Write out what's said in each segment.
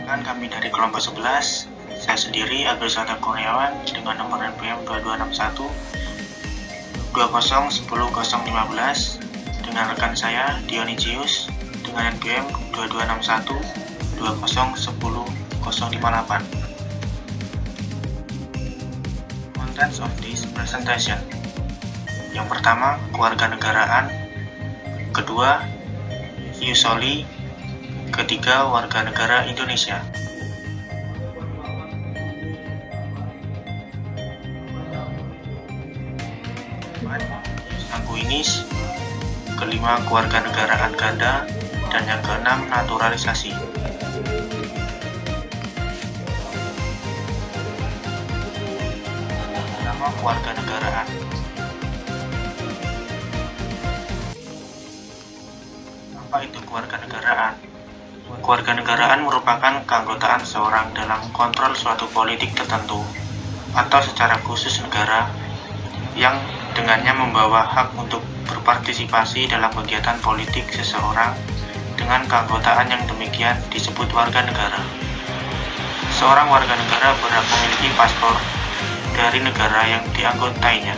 Kan kami dari kelompok 11, saya sendiri Agusata Kurniawan dengan nomor NPM 2261 2010015 dengan rekan saya Dionysius dengan NPM 2261 2010058. Contents of this presentation. Yang pertama, kewarganegaraan. Kedua, ius soli. Ketiga, warga negara Indonesia. Sanguinis. Kelima, kewarganegaraan ganda. Dan yang keenam, naturalisasi. Pertama, kewarganegaraan. Apa itu kewarganegaraan? Kewarganegaraan merupakan keanggotaan seorang dalam kontrol suatu politik tertentu atau secara khusus negara yang dengannya membawa hak untuk berpartisipasi dalam kegiatan politik seseorang dengan keanggotaan yang demikian disebut warga negara. Seorang warga negara berhak memiliki paspor dari negara yang dianggotainya.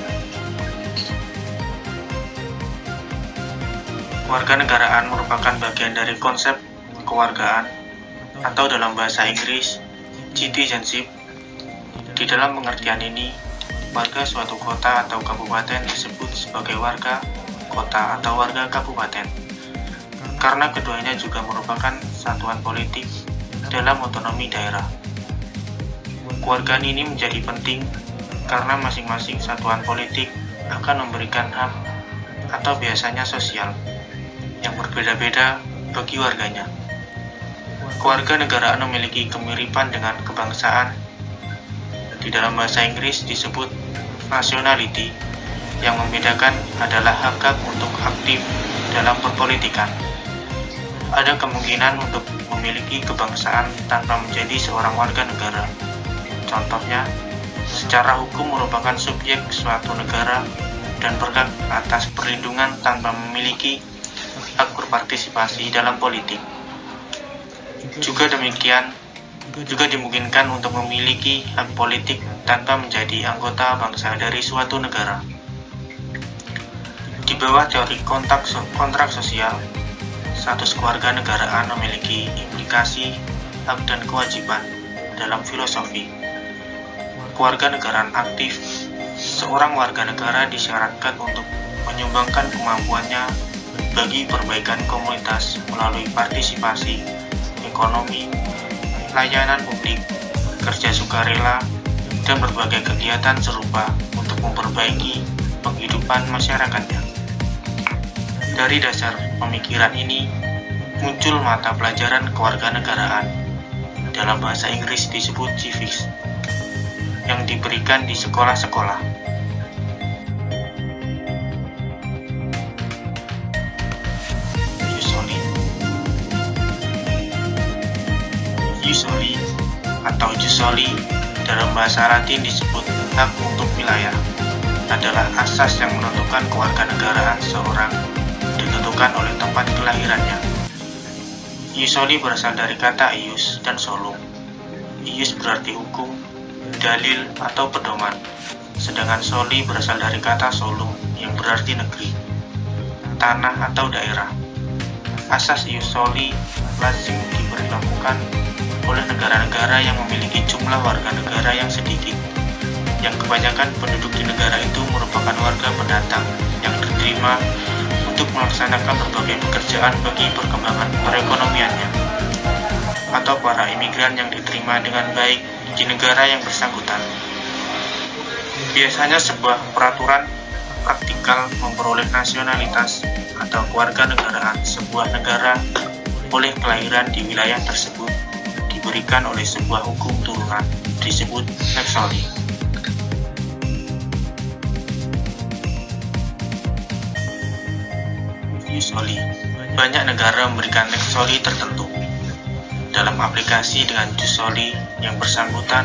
Kewarganegaraan merupakan bagian dari konsep kewargaan atau dalam bahasa Inggris citizenship. Di dalam pengertian ini, warga suatu kota atau kabupaten disebut sebagai warga kota atau warga kabupaten, karena keduanya juga merupakan satuan politik dalam otonomi daerah. Kewargaan ini menjadi penting karena masing-masing satuan politik akan memberikan hak atau biasanya sosial yang berbeda-beda bagi warganya. Kewarganegaraan memiliki kemiripan dengan kebangsaan. Di dalam bahasa Inggris disebut nationality, yang membedakan adalah hak untuk aktif dalam perpolitikan. Ada kemungkinan untuk memiliki kebangsaan tanpa menjadi seorang warga negara. Contohnya, secara hukum merupakan subjek suatu negara dan berhak atas perlindungan tanpa memiliki hak berpartisipasi dalam politik. Juga dimungkinkan untuk memiliki hak politik tanpa menjadi anggota bangsa dari suatu negara. Di bawah teori kontrak sosial, status kewarganegaraan memiliki implikasi hak dan kewajiban dalam filosofi. Kewarganegaraan aktif, seorang warga negara disyaratkan untuk menyumbangkan kemampuannya bagi perbaikan komunitas melalui partisipasi ekonomi, layanan publik, kerja sukarela, dan berbagai kegiatan serupa untuk memperbaiki penghidupan masyarakatnya. Dari dasar pemikiran ini, muncul mata pelajaran kewarganegaraan, dalam bahasa Inggris disebut civics, yang diberikan di sekolah-sekolah. Ius soli atau jus soli dalam bahasa Latin disebut hak untuk wilayah, adalah asas yang menentukan kewarganegaraan seorang ditentukan oleh tempat kelahirannya. Ius soli berasal dari kata ius dan solum. Ius berarti hukum, dalil atau pedoman, sedangkan soli berasal dari kata solum yang berarti negeri, tanah atau daerah. Asas ius soli lazim diberlakukan oleh negara-negara yang memiliki jumlah warga negara yang sedikit, yang kebanyakan penduduk di negara itu merupakan warga pendatang yang diterima untuk melaksanakan berbagai pekerjaan bagi perkembangan perekonomiannya, atau para imigran yang diterima dengan baik di negara yang bersangkutan. Biasanya sebuah peraturan praktikal memperoleh nasionalitas atau kewarganegaraan sebuah negara oleh kelahiran di wilayah tersebut diberikan oleh sebuah hukum turunan disebut lex soli. Ius soli. Banyak negara memberikan lex soli tertentu. Dalam aplikasi dengan jus soli yang bersangkutan,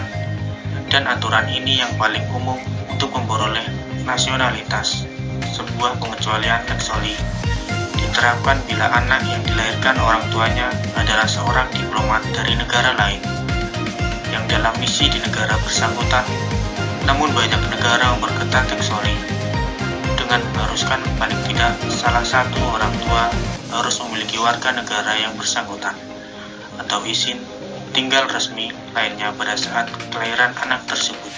dan aturan ini yang paling umum untuk memperoleh nasionalitas, sebuah pengecualian lex soli diterapkan bila anak yang dilahirkan orang tuanya adalah seorang diplomat dari negara lain yang dalam misi di negara bersangkutan. Namun banyak negara memperketat tax holiday dengan mengharuskan paling tidak salah satu orang tua harus memiliki warga negara yang bersangkutan atau izin tinggal resmi lainnya pada saat kelahiran anak tersebut.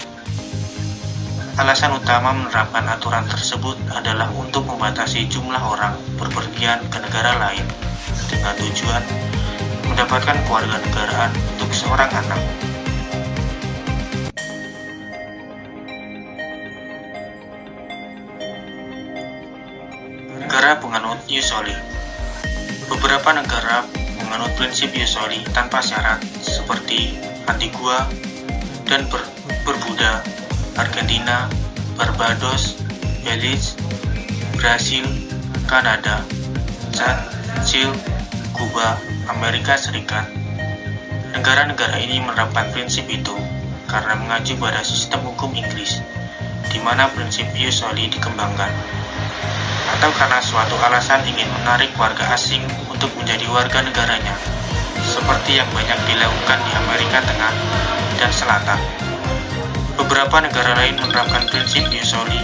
Alasan utama menerapkan aturan tersebut adalah untuk membatasi jumlah orang berpergian ke negara lain dengan tujuan mendapatkan kewarganegaraan untuk seorang anak. Negara penganut ius soli. Beberapa negara menganut prinsip ius soli tanpa syarat seperti Antigua dan Barbuda, Argentina, Barbados, Belize, Brasil, Kanada, Chad, Chile, Kuba, Amerika Serikat. Negara-negara ini menerapkan prinsip itu karena mengacu pada sistem hukum Inggris, di mana prinsip ius soli dikembangkan, atau karena suatu alasan ingin menarik warga asing untuk menjadi warga negaranya, seperti yang banyak dilakukan di Amerika Tengah dan Selatan. Beberapa negara lain menerapkan prinsip ius soli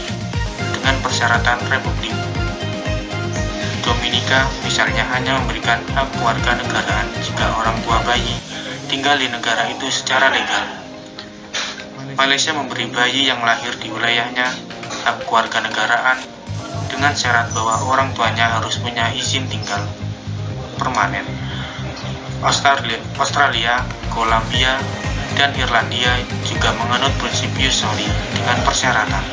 dengan persyaratan republik. Dominika misalnya hanya memberikan hak kewarganegaraan jika orang tua bayi tinggal di negara itu secara legal. Malaysia memberi bayi yang lahir di wilayahnya hak kewarganegaraan dengan syarat bahwa orang tuanya harus punya izin tinggal permanen. Australia, Kolombia, dan Irlandia juga menganut prinsip ius soli dengan persyaratan.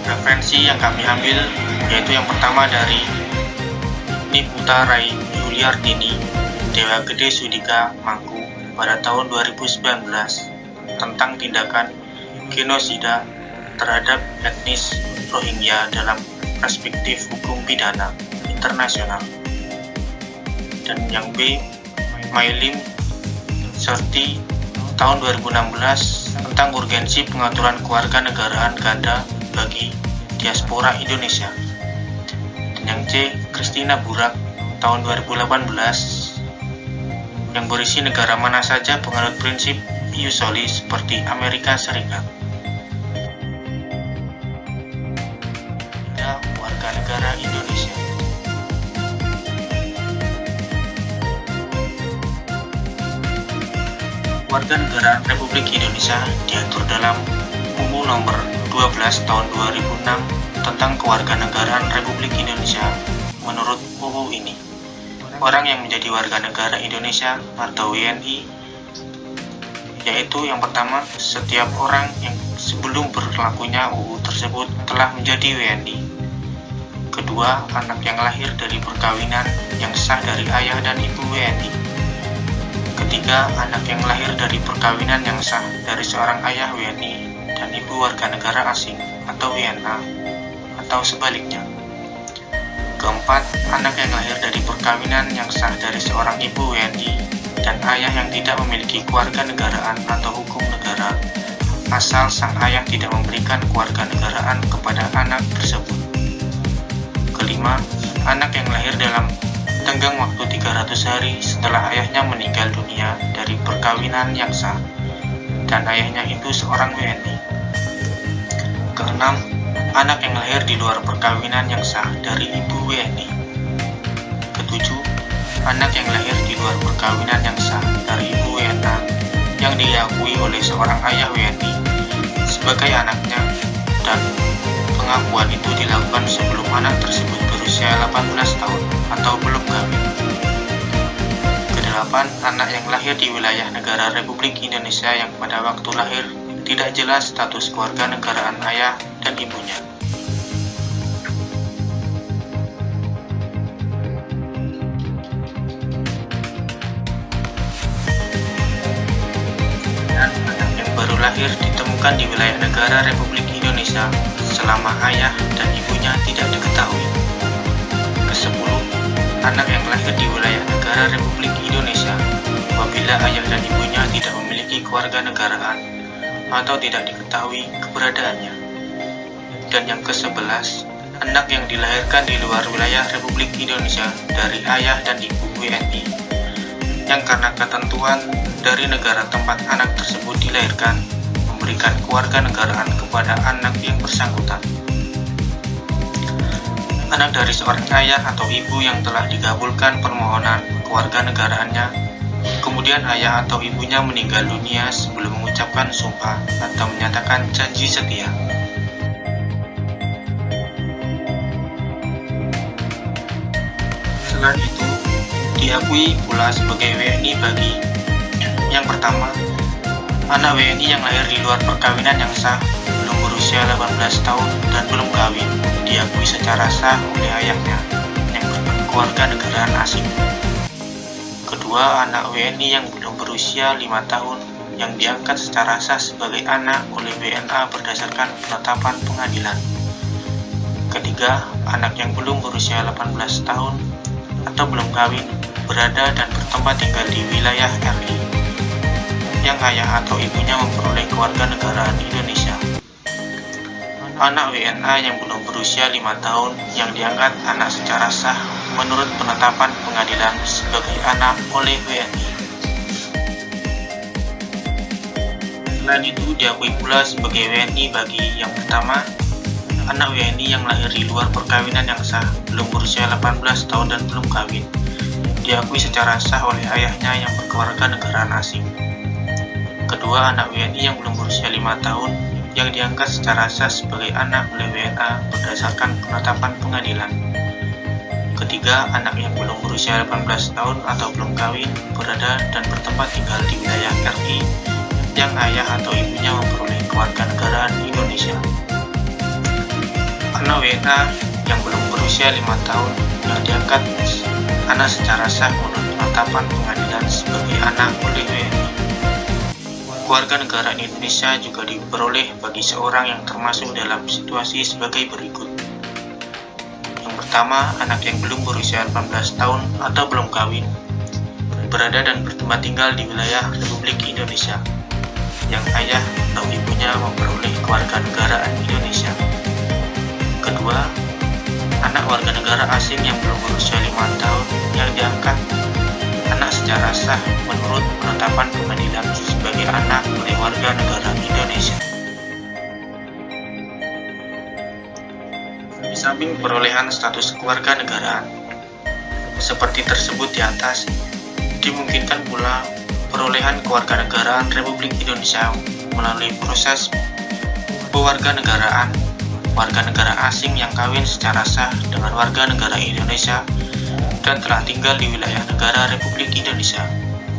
Referensi yang kami ambil yaitu yang pertama dari Niputa Rai Yuliartini, Dewa Gede Sudika Mangku pada tahun 2019 tentang tindakan genosida terhadap etnis Rohingya dalam perspektif hukum pidana internasional. Dan yang B, Mailim Serti tahun 2016 tentang urgensi pengaturan kewarganegaraan ganda bagi diaspora Indonesia. Dan yang C, Christina Burak tahun 2018 yang berisi negara mana saja penganut prinsip ius soli seperti Amerika Serikat. Warga negara Indonesia. Warganegaraan Republik Indonesia diatur dalam UU Nomor 12 Tahun 2006 tentang Kewarganegaraan Republik Indonesia. Menurut UU ini, orang yang menjadi warga negara Indonesia atau WNI, yaitu yang pertama, setiap orang yang sebelum berlakunya UU tersebut telah menjadi WNI. Kedua, anak yang lahir dari perkawinan yang sah dari ayah dan ibu WNI. Ketiga, anak yang lahir dari perkawinan yang sah dari seorang ayah WNI dan ibu warga negara asing atau WNA atau sebaliknya. Keempat, anak yang lahir dari perkawinan yang sah dari seorang ibu WNI dan ayah yang tidak memiliki kewarganegaraan atau hukum negara, asal sang ayah tidak memberikan kewarganegaraan kepada anak tersebut. Kelima, anak yang lahir dalam tenggang waktu 300 hari setelah ayahnya meninggal dunia dari perkawinan yang sah dan ayahnya itu seorang WNI. Keenam, anak yang lahir di luar perkawinan yang sah dari ibu WNI. Ketujuh, anak yang lahir di luar perkawinan yang sah dari ibu WNA yang diakui oleh seorang ayah WNI sebagai anaknya dan pengakuan itu dilakukan sebelum anak tersebut berusia 18 tahun atau belum kawin. Kedelapan, anak yang lahir di wilayah negara Republik Indonesia yang pada waktu lahir tidak jelas status kewarganegaraan ayah dan ibunya. Dan anak yang baru lahir ditemukan di wilayah negara Republik Indonesia selama ayah dan ibunya tidak diketahui. Kesepuluh, anak yang lahir di wilayah negara Republik Indonesia apabila ayah dan ibunya tidak memiliki kewarganegaraan atau tidak diketahui keberadaannya. Dan yang ke-11, anak yang dilahirkan di luar wilayah Republik Indonesia dari ayah dan ibu WNI, yang karena ketentuan dari negara tempat anak tersebut dilahirkan, memberikan kewarganegaraan kepada anak yang bersangkutan. Anak dari seorang ayah atau ibu yang telah dikabulkan permohonan kewarganegaraannya, kemudian ayah atau ibunya meninggal dunia sebelum mengucapkan sumpah atau menyatakan janji setia. Selain itu, diakui pula sebagai WNI bagi yang pertama, anak WNI yang lahir di luar perkawinan yang sah, belum berusia 18 tahun dan belum kawin, diakui secara sah oleh ayahnya yang berkewarganegaraan asing. Kedua, anak WNI yang belum berusia 5 tahun yang diangkat secara sah sebagai anak oleh WNA berdasarkan penetapan pengadilan. Ketiga, anak yang belum berusia 18 tahun atau belum kawin, berada dan bertempat tinggal di wilayah RI, yang ayah atau ibunya memperoleh kewarganegaraan Indonesia. Anak WNA yang belum berusia 5 tahun yang diangkat anak secara sah menurut penetapan pengadilan sebagai anak oleh WNI. Selain itu, diakui pula sebagai WNI bagi yang pertama, anak WNI yang lahir di luar perkawinan yang sah, belum berusia 18 tahun dan belum kawin, diakui secara sah oleh ayahnya yang berkewarganegaraan asing. Kedua, anak WNI yang belum berusia 5 tahun yang diangkat secara sah sebagai anak oleh WNA berdasarkan penetapan pengadilan. Ketiga, anak yang belum berusia 18 tahun atau belum kawin, berada dan bertempat tinggal di wilayah RI, yang ayah atau ibunya memperoleh kewarganegaraan Indonesia. Anak WNA yang belum berusia 5 tahun yang diangkat anak secara sah menurut penetapan pengadilan sebagai anak oleh WNI. Kewarganegaraan Indonesia juga diperoleh bagi seorang yang termasuk dalam situasi sebagai berikut. Yang pertama, anak yang belum berusia 18 tahun atau belum kawin, berada dan bertempat tinggal di wilayah Republik Indonesia, yang ayah atau ibunya memperoleh kewarganegaraan Indonesia. Kedua, anak warga negara asing yang belum berusia 5 tahun yang diangkat anak secara sah menurut penetapan pengadilan sebagai anak oleh warga negara Indonesia. Di samping perolehan status kewarganegaraan seperti tersebut di atas, dimungkinkan pula perolehan kewarganegaraan Republik Indonesia melalui proses pewarganegaraan warga negara asing yang kawin secara sah dengan warga negara Indonesia dan telah tinggal di wilayah negara Republik Indonesia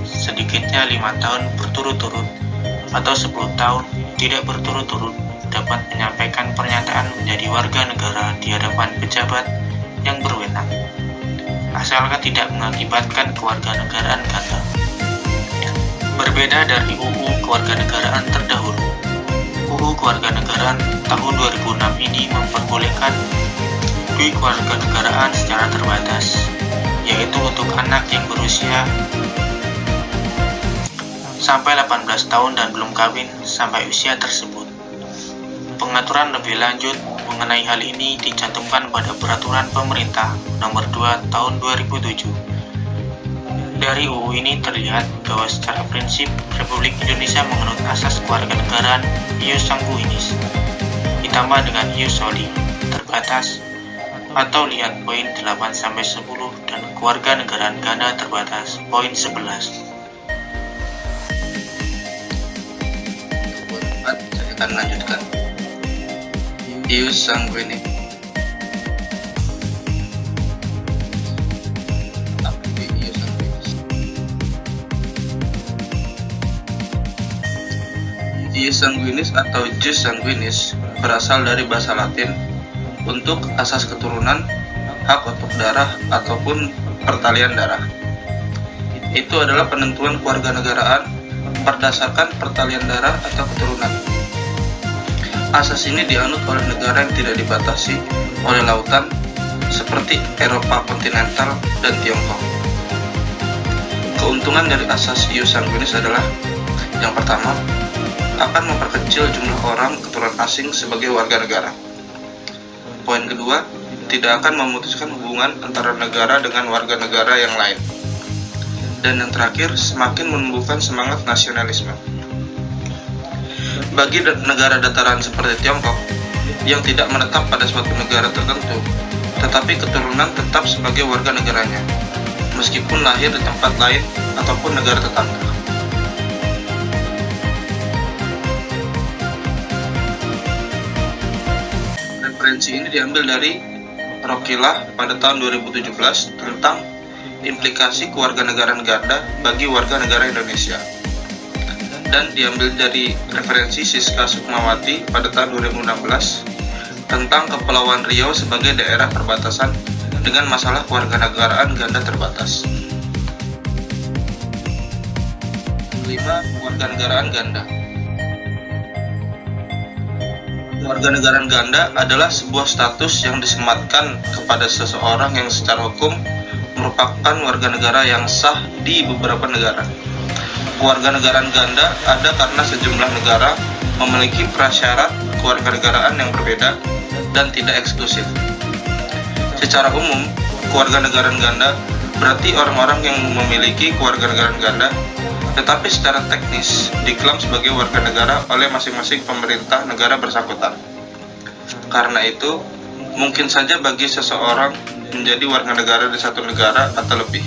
sedikitnya 5 tahun berturut-turut atau 10 tahun tidak berturut-turut dapat menyampaikan pernyataan menjadi warga negara di hadapan pejabat yang berwenang, asalkan tidak mengakibatkan kewarganegaraan ganda. Berbeda dari UU Kewarganegaraan terdahulu, UU Kewarganegaraan tahun 2006 ini memperbolehkan kewarganegaraan secara terbatas, yaitu untuk anak yang berusia sampai 18 tahun dan belum kawin sampai usia tersebut. Pengaturan lebih lanjut mengenai hal ini dicantumkan pada Peraturan Pemerintah Nomor 2 Tahun 2007. Dari UU ini terlihat bahwa secara prinsip Republik Indonesia menganut asas kewarganegaraan ius sanguinis, ditambah dengan ius soli, terbatas, atau lihat poin 8-10 dan kewarganegaraan ganda terbatas poin 11. Saya akan lanjutkan. Ius sanguinis. Ius sanguinis atau jus sanguinis berasal dari bahasa Latin untuk asas keturunan, hak otot darah, ataupun pertalian darah. Itu adalah penentuan kewarganegaraan berdasarkan pertalian darah atau keturunan. Asas ini dianut oleh negara yang tidak dibatasi oleh lautan seperti Eropa kontinental dan Tiongkok. Keuntungan dari asas ius sanguinis adalah yang pertama, akan memperkecil jumlah orang keturunan asing sebagai warga negara. Poin kedua, tidak akan memutuskan hubungan antara negara dengan warga negara yang lain. Dan yang terakhir, semakin menumbuhkan semangat nasionalisme. Bagi negara dataran seperti Tiongkok, yang tidak menetap pada suatu negara tertentu, tetapi keturunan tetap sebagai warga negaranya, meskipun lahir di tempat lain ataupun negara tetangga. Referensi ini diambil dari Rokilah pada tahun 2017 tentang implikasi kewarganegaraan ganda bagi warga negara Indonesia, dan diambil dari referensi Siska Sukmawati pada tahun 2016 tentang Kepulauan Riau sebagai daerah perbatasan dengan masalah kewarganegaraan ganda terbatas. 5. Kewarganegaraan ganda. Kewarganegaraan ganda adalah sebuah status yang disematkan kepada seseorang yang secara hukum merupakan warga negara yang sah di beberapa negara. Kewarganegaraan ganda ada karena sejumlah negara memiliki prasyarat kewarganegaraan yang berbeda dan tidak eksklusif. Secara umum, kewarganegaraan ganda berarti orang-orang yang memiliki kewarganegaraan ganda, tetapi secara teknis diklaim sebagai warga negara oleh masing-masing pemerintah negara bersangkutan. Karena itu, mungkin saja bagi seseorang menjadi warga negara di satu negara atau lebih,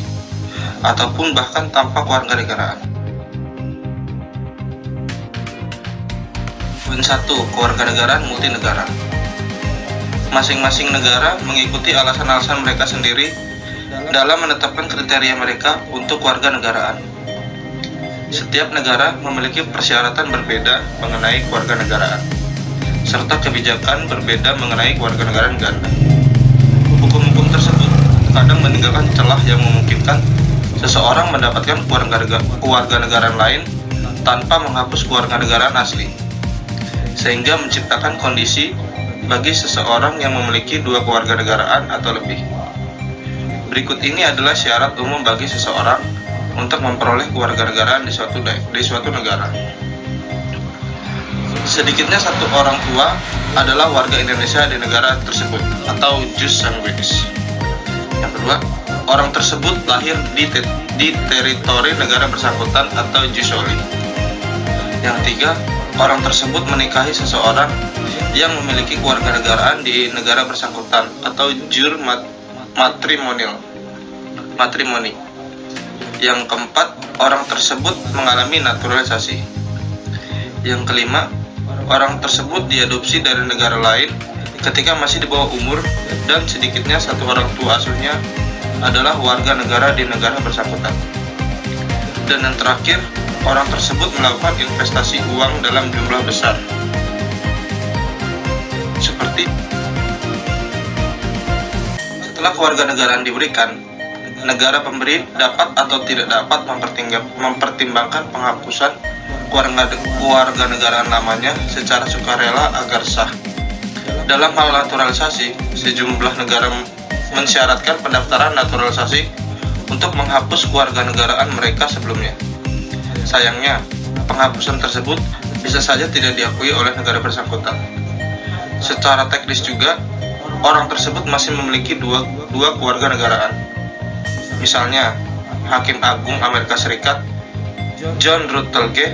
ataupun bahkan tanpa kewarganegaraan. Poin 1. Kewarganegaraan multinegara. Masing-masing negara mengikuti alasan-alasan mereka sendiri dalam menetapkan kriteria mereka untuk kewarganegaraan. Setiap negara memiliki persyaratan berbeda mengenai kewarganegaraan, serta kebijakan berbeda mengenai kewarganegaraan ganda. Hukum-hukum tersebut kadang meninggalkan celah yang memungkinkan seseorang mendapatkan kewarganegaraan lain tanpa menghapus kewarganegaraan asli, sehingga menciptakan kondisi bagi seseorang yang memiliki dua kewarganegaraan atau lebih. Berikut ini adalah syarat umum bagi seseorang untuk memperoleh kewarganegaraan di suatu negara. Sedikitnya satu orang tua adalah warga Indonesia di negara tersebut atau jus sanguinis. Yang kedua, orang tersebut lahir di teritori negara bersangkutan atau jus soli. Yang ketiga, orang tersebut menikahi seseorang yang memiliki kewarganegaraan di negara bersangkutan atau jur matrimoni. Yang keempat, orang tersebut mengalami naturalisasi. Yang kelima, orang tersebut diadopsi dari negara lain ketika masih di bawah umur dan sedikitnya satu orang tua asuhnya adalah warga negara di negara bersangkutan. Dan yang terakhir, orang tersebut melakukan investasi uang dalam jumlah besar. Seperti setelah kewarganegaraan diberikan, negara pemberi dapat atau tidak dapat mempertimbangkan penghapusan kewarganegaraan lamanya secara sukarela agar sah. Dalam hal naturalisasi, sejumlah negara mensyaratkan pendaftaran naturalisasi untuk menghapus kewarganegaraan mereka sebelumnya. Sayangnya, penghapusan tersebut bisa saja tidak diakui oleh negara bersangkutan. Secara teknis juga, orang tersebut masih memiliki dua kewarganegaraan. Misalnya, Hakim Agung Amerika Serikat John Rutledge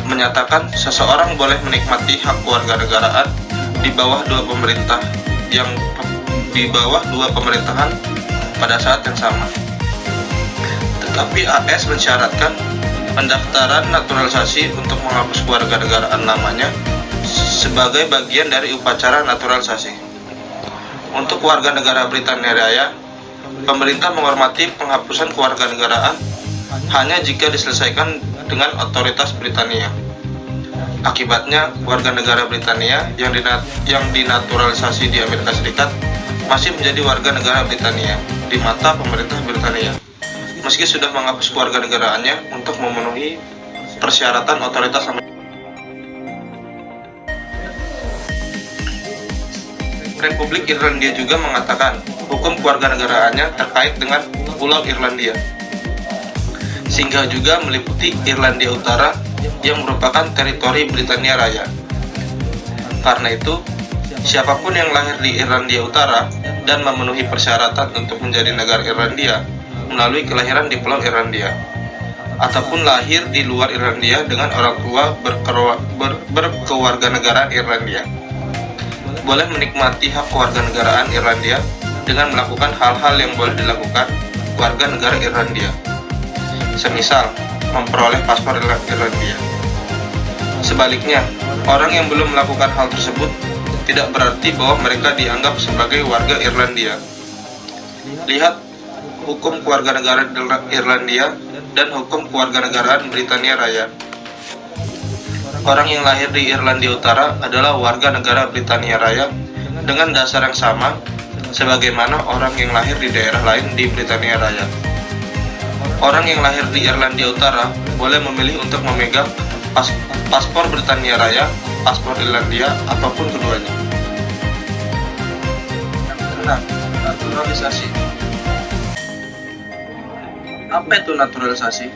menyatakan seseorang boleh menikmati hak kewarganegaraan di bawah dua pemerintahan pada saat yang sama. Tetapi AS mensyaratkan pendaftaran naturalisasi untuk menghapus kewarganegaraan lamanya sebagai bagian dari upacara naturalisasi. Untuk warga negara Britania Raya, pemerintah menghormati penghapusan kewarganegaraan hanya jika diselesaikan dengan otoritas Britania. Akibatnya, warga negara Britania yang dinaturalisasi di Amerika Serikat masih menjadi warga negara Britania di mata pemerintah Britania, meski sudah menghapus kewarganegaraannya untuk memenuhi persyaratan otoritas Amerika. Republik Irlandia juga mengatakan hukum kewarganegaraannya terkait dengan Pulau Irlandia, sehingga juga meliputi Irlandia Utara yang merupakan teritori Britania Raya. Karena itu, Siapapun yang lahir di Irlandia Utara dan memenuhi persyaratan untuk menjadi negara Irlandia melalui kelahiran di Pulau Irlandia, ataupun lahir di luar Irlandia dengan orang tua berkewarganegaraan Irlandia, boleh menikmati hak kewarganegaraan Irlandia dengan melakukan hal-hal yang boleh dilakukan warga negara Irlandia, semisal memperoleh paspor Irlandia. Sebaliknya, orang yang belum melakukan hal tersebut tidak berarti bahwa mereka dianggap sebagai warga Irlandia. Lihat hukum kewarganegaraan Irlandia dan hukum kewarganegaraan Britania Raya. Orang yang lahir di Irlandia Utara adalah warga negara Britania Raya dengan dasar yang sama sebagaimana orang yang lahir di daerah lain di Britania Raya. Orang yang lahir di Irlandia Utara boleh memilih untuk memegang paspor Britania Raya, paspor Irlandia, ataupun keduanya. Yang keenam, naturalisasi. Apa itu naturalisasi?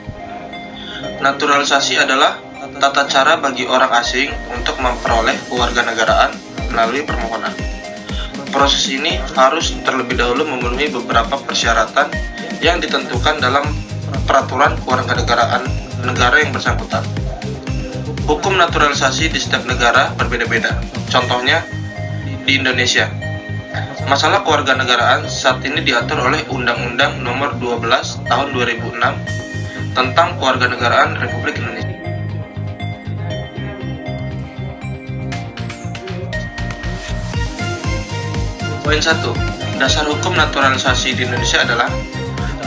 Naturalisasi adalah tata cara bagi orang asing untuk memperoleh kewarganegaraan melalui permohonan. Proses ini harus terlebih dahulu memenuhi beberapa persyaratan yang ditentukan dalam peraturan kewarganegaraan negara yang bersangkutan. Hukum naturalisasi di setiap negara berbeda-beda. Contohnya, di Indonesia, masalah kewarganegaraan saat ini diatur oleh Undang-Undang Nomor 12 Tahun 2006 tentang Kewarganegaraan Republik Indonesia. Poin 1. Dasar hukum naturalisasi di Indonesia adalah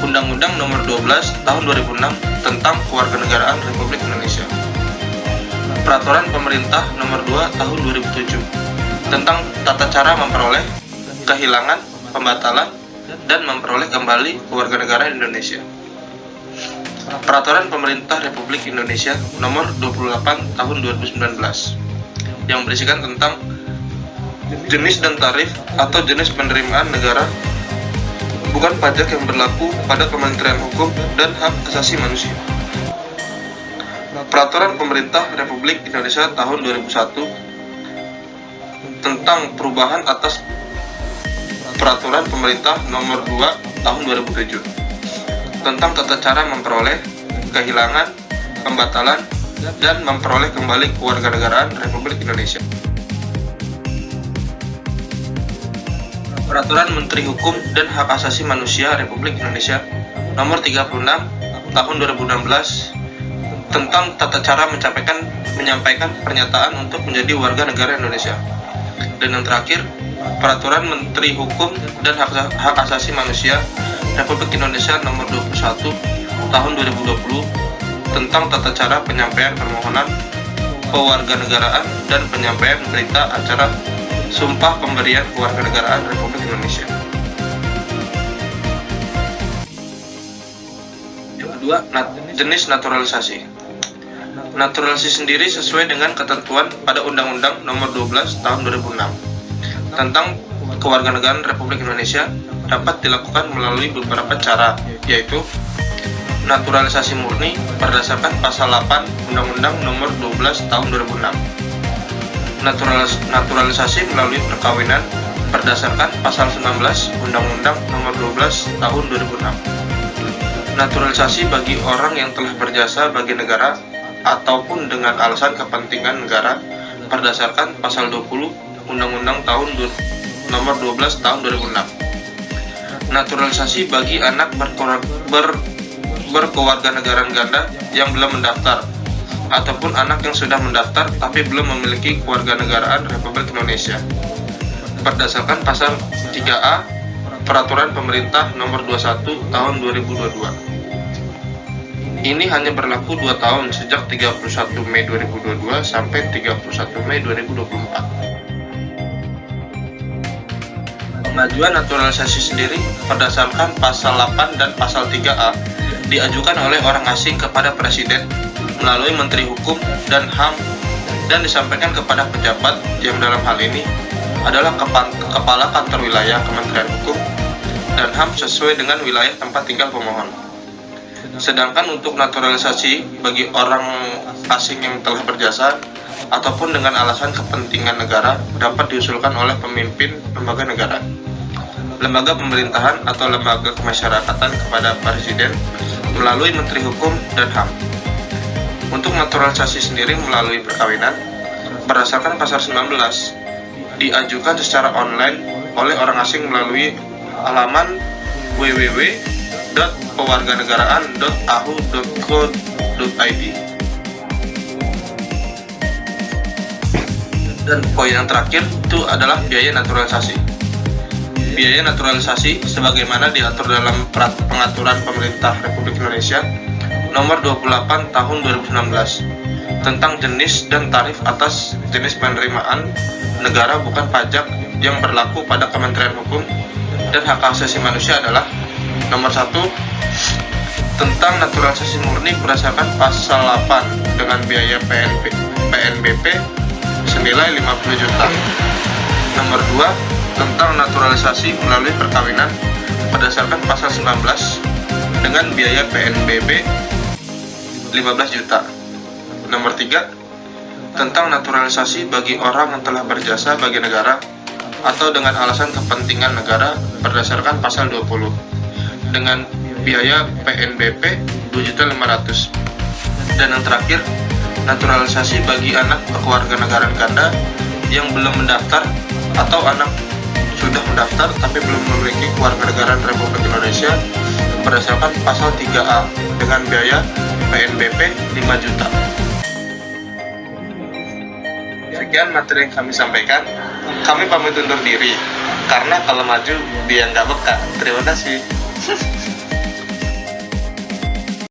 Undang-Undang Nomor 12 Tahun 2006 tentang Kewarganegaraan Republik Indonesia. Peraturan Pemerintah Nomor 2 Tahun 2007 tentang tata cara memperoleh, kehilangan, pembatalan, dan memperoleh kembali kewarganegaraan Indonesia. Peraturan Pemerintah Republik Indonesia Nomor 28 Tahun 2019 yang berisikan tentang jenis dan tarif atau jenis penerimaan negara bukan pajak yang berlaku pada Kementerian Hukum dan Hak Asasi Manusia. Peraturan Pemerintah Republik Indonesia Tahun 2001 tentang perubahan atas Peraturan Pemerintah Nomor 2 Tahun 2007 tentang tata cara memperoleh, kehilangan, pembatalan, dan memperoleh kembali kewarganegaraan Republik Indonesia. Peraturan Menteri Hukum dan Hak Asasi Manusia Republik Indonesia Nomor 36 Tahun 2016 tentang tata cara menyampaikan pernyataan untuk menjadi warga negara Indonesia. Dan yang terakhir, Peraturan Menteri Hukum dan Hak Asasi Manusia Republik Indonesia Nomor 21 Tahun 2020 tentang tata cara penyampaian permohonan kewarganegaraan dan penyampaian berita acara Sumpah Pemberian Kewarganegaraan Republik Indonesia. Yang kedua, jenis naturalisasi. Naturalisasi sendiri sesuai dengan ketentuan pada Undang-Undang Nomor 12 Tahun 2006 tentang Kewarganegaraan Republik Indonesia dapat dilakukan melalui beberapa cara, yaitu naturalisasi murni berdasarkan pasal 8 Undang-Undang Nomor 12 Tahun 2006. Naturalisasi melalui perkawinan berdasarkan pasal 19 Undang-Undang Nomor 12 Tahun 2006. Naturalisasi bagi orang yang telah berjasa bagi negara ataupun dengan alasan kepentingan negara berdasarkan pasal 20 Undang-Undang Nomor 12 Tahun 2006. Naturalisasi bagi anak berkewarganegaraan ganda yang belum mendaftar ataupun anak yang sudah mendaftar tapi belum memiliki kewarganegaraan Republik Indonesia berdasarkan pasal 3A Peraturan Pemerintah Nomor 21 Tahun 2022. Ini hanya berlaku 2 tahun sejak 31 Mei 2022 sampai 31 Mei 2024. Pengajuan naturalisasi sendiri berdasarkan pasal 8 dan pasal 3A diajukan oleh orang asing kepada Presiden melalui Menteri Hukum dan HAM dan disampaikan kepada pejabat yang dalam hal ini adalah Kepala Kantor Wilayah Kementerian Hukum dan HAM sesuai dengan wilayah tempat tinggal pemohon. Sedangkan untuk naturalisasi bagi orang asing yang telah berjasa ataupun dengan alasan kepentingan negara dapat diusulkan oleh pemimpin lembaga negara, lembaga pemerintahan atau lembaga kemasyarakatan kepada Presiden melalui Menteri Hukum dan HAM. Untuk naturalisasi sendiri melalui perkawinan, berdasarkan pasal 19, diajukan secara online oleh orang asing melalui halaman www.pewarganegaraan.ahu.co.id. Dan poin yang terakhir itu adalah biaya naturalisasi. Biaya naturalisasi sebagaimana diatur dalam Pengaturan Pemerintah Republik Indonesia Nomor 28 Tahun 2016 tentang jenis dan tarif atas jenis penerimaan negara bukan pajak yang berlaku pada Kementerian Hukum dan Hak Asasi Manusia adalah nomor 1 tentang naturalisasi murni berdasarkan pasal 8 dengan biaya PNBP senilai 50 juta. Nomor 2 tentang naturalisasi melalui perkawinan berdasarkan pasal 19 dengan biaya PNBP 15 juta. Nomor 3 tentang naturalisasi bagi orang yang telah berjasa bagi negara atau dengan alasan kepentingan negara berdasarkan pasal 20 dengan biaya PNBP 2.500.000. Dan yang terakhir, naturalisasi bagi anak kewarganegaraan ganda yang belum mendaftar atau anak sudah mendaftar tapi belum memiliki kewarganegaraan Republik Indonesia berdasarkan pasal 3A dengan biaya PNBP 5 juta. Sekian materi yang kami sampaikan. Kami pamit undur diri karena kalau maju dia nggak beka. Terima kasih.